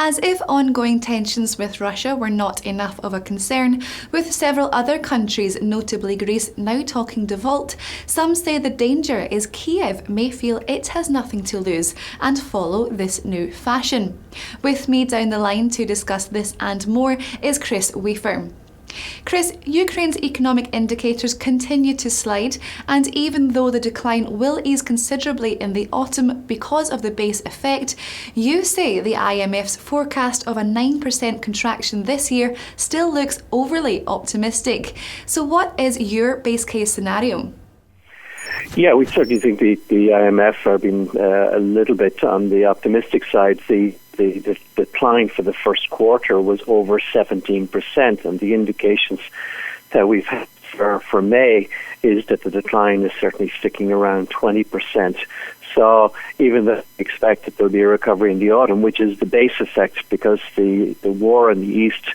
As if ongoing tensions with Russia were not enough of a concern, with several other countries, notably Greece, now talking default, some say the danger is Kiev may feel it has nothing to lose and follow this new fashion. With me down the line to discuss this and more is Chris Waefer. Chris, Ukraine's economic indicators continue to slide, and even though the decline will ease considerably in the autumn because of the base effect, you say the IMF's forecast of a 9% contraction this year still looks overly optimistic. So what is your base case scenario? Yeah, we certainly think the IMF are being a little bit on the optimistic side. The decline for the first quarter was over 17%, and the indications that we've had for May is that the decline is certainly sticking around 20%. So even though we expect that there'll be a recovery in the autumn, which is the base effect because the war in the east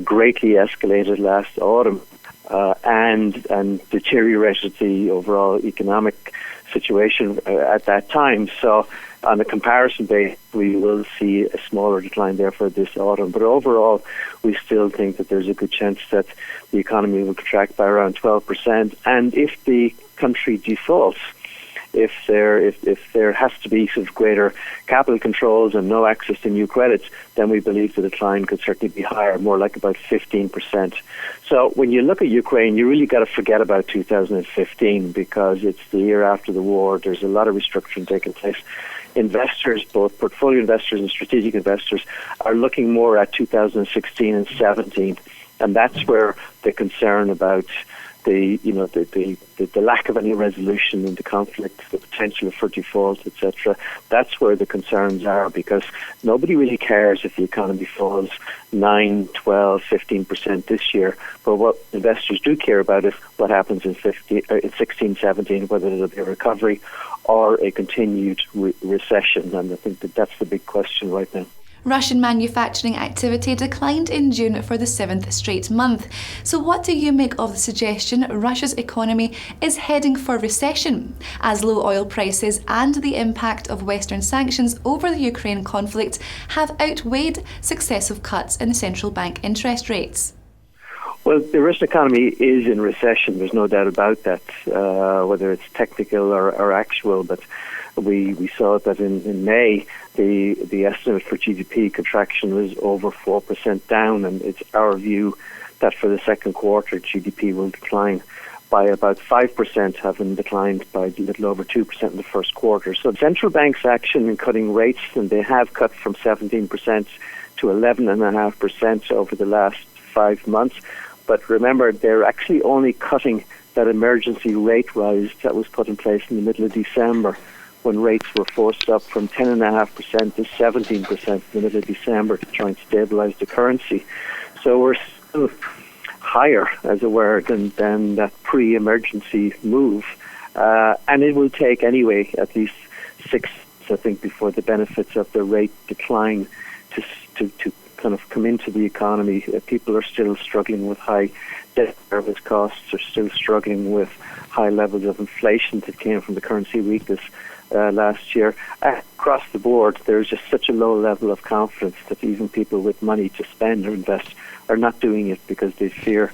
greatly escalated last autumn and deteriorated the overall economic situation at that time. So on a comparison base, we will see a smaller decline there for this autumn. But overall, we still think that there's a good chance that the economy will contract by around 12%. And if the country defaults, if there has to be sort of greater capital controls and no access to new credits, then we believe the decline could certainly be higher, more like about 15%. So when you look at Ukraine, you really got to forget about 2015 because it's the year after the war. There's a lot of restructuring taking place. Investors, both portfolio investors and strategic investors, are looking more at 2016 and 17, and that's where the concern about the lack of any resolution in the conflict, the potential for default, etc. That's where the concerns are, because nobody really cares if the economy falls 9, 12, 15% this year. But what investors do care about is what happens in 16, 17, whether there'll be a recovery or a continued recession. And I think that's the big question right now. Russian manufacturing activity declined in June for the 7th straight month. So what do you make of the suggestion Russia's economy is heading for recession, as low oil prices and the impact of Western sanctions over the Ukraine conflict have outweighed successive cuts in central bank interest rates? Well, the Russian economy is in recession. There's no doubt about that, whether it's technical or actual. But we saw that in May, the estimate for GDP contraction was over 4% down, and it's our view that for the second quarter, GDP will decline by about 5%, having declined by a little over 2% in the first quarter. So central bank's action in cutting rates, and they have cut from 17% to 11.5% over the last 5 months. But remember, they're actually only cutting that emergency rate rise that was put in place in the middle of December, when rates were forced up from 10.5% to 17% in the middle of December to try and stabilise the currency. So we're still higher, as it were, than that pre-emergency move. And it will take anyway at least 6 months, I think, before the benefits of the rate decline to kind of come into the economy. People are still struggling with high debt service costs, are still struggling with high levels of inflation that came from the currency weakness last year. Across the board, there's just such a low level of confidence that even people with money to spend or invest are not doing it because they fear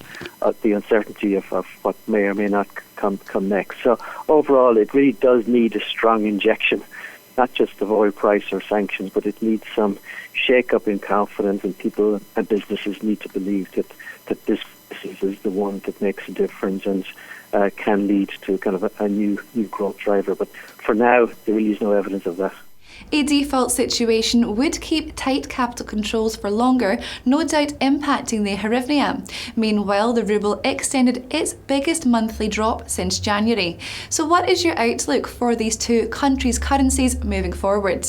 the uncertainty of what may or may not come next. So overall, it really does need a strong injection, not just of oil price or sanctions, but it needs some shake-up in confidence, and people and businesses need to believe that this is the one that makes a difference and can lead to kind of a new growth driver. But for now, there really is no evidence of that. A default situation would keep tight capital controls for longer, no doubt impacting the hryvnia. Meanwhile, the ruble extended its biggest monthly drop since January. So what is your outlook for these two countries' currencies moving forward?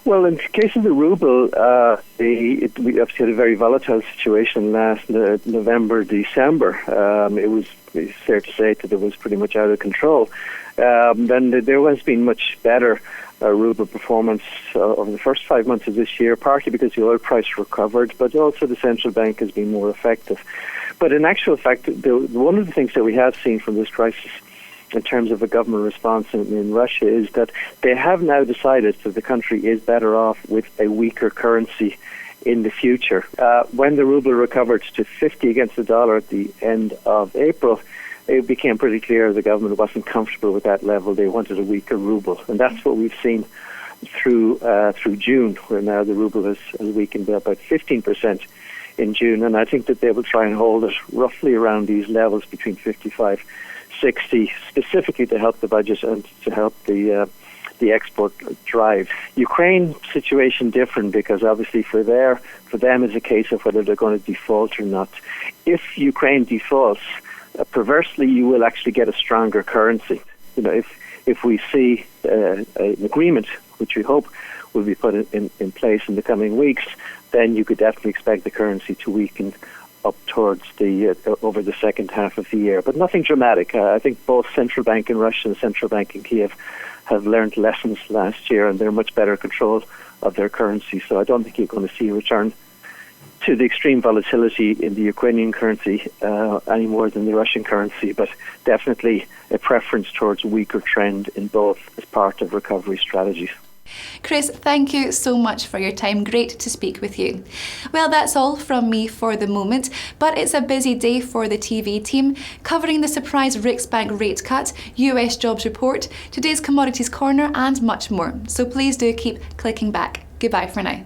Well, in the case of the ruble, we obviously had a very volatile situation last November, December. It was fair to say that it was pretty much out of control. Then there has been much better ruble performance over the first 5 months of this year, partly because the oil price recovered, but also the central bank has been more effective. But in actual fact, one of the things that we have seen from this crisis in terms of a government response in Russia is that they have now decided that the country is better off with a weaker currency in the future. When the ruble recovered to 50 against the dollar at the end of April, it became pretty clear the government wasn't comfortable with that level. They wanted a weaker ruble, and that's what we've seen through June, where now the ruble has weakened by about 15% in June, and I think that they will try and hold it roughly around these levels between 55, 60, specifically to help the budget and to help the export drive. Ukraine situation different, because obviously for them it's a case of whether they're going to default or not. If Ukraine defaults, perversely you will actually get a stronger currency. If we see an agreement, which we hope will be put in place in the coming weeks, then you could definitely expect the currency to weaken up towards over the second half of the year. But nothing dramatic. I think both central bank in Russia and central bank in Kiev have learned lessons last year, and they're much better control of their currency. So I don't think you're going to see a return to the extreme volatility in the Ukrainian currency any more than the Russian currency, but definitely a preference towards a weaker trend in both as part of recovery strategies. Chris, thank you so much for your time. Great to speak with you. Well, that's all from me for the moment, but it's a busy day for the TV team, covering the surprise Riksbank rate cut, US jobs report, today's Commodities Corner and much more. So please do keep clicking back. Goodbye for now.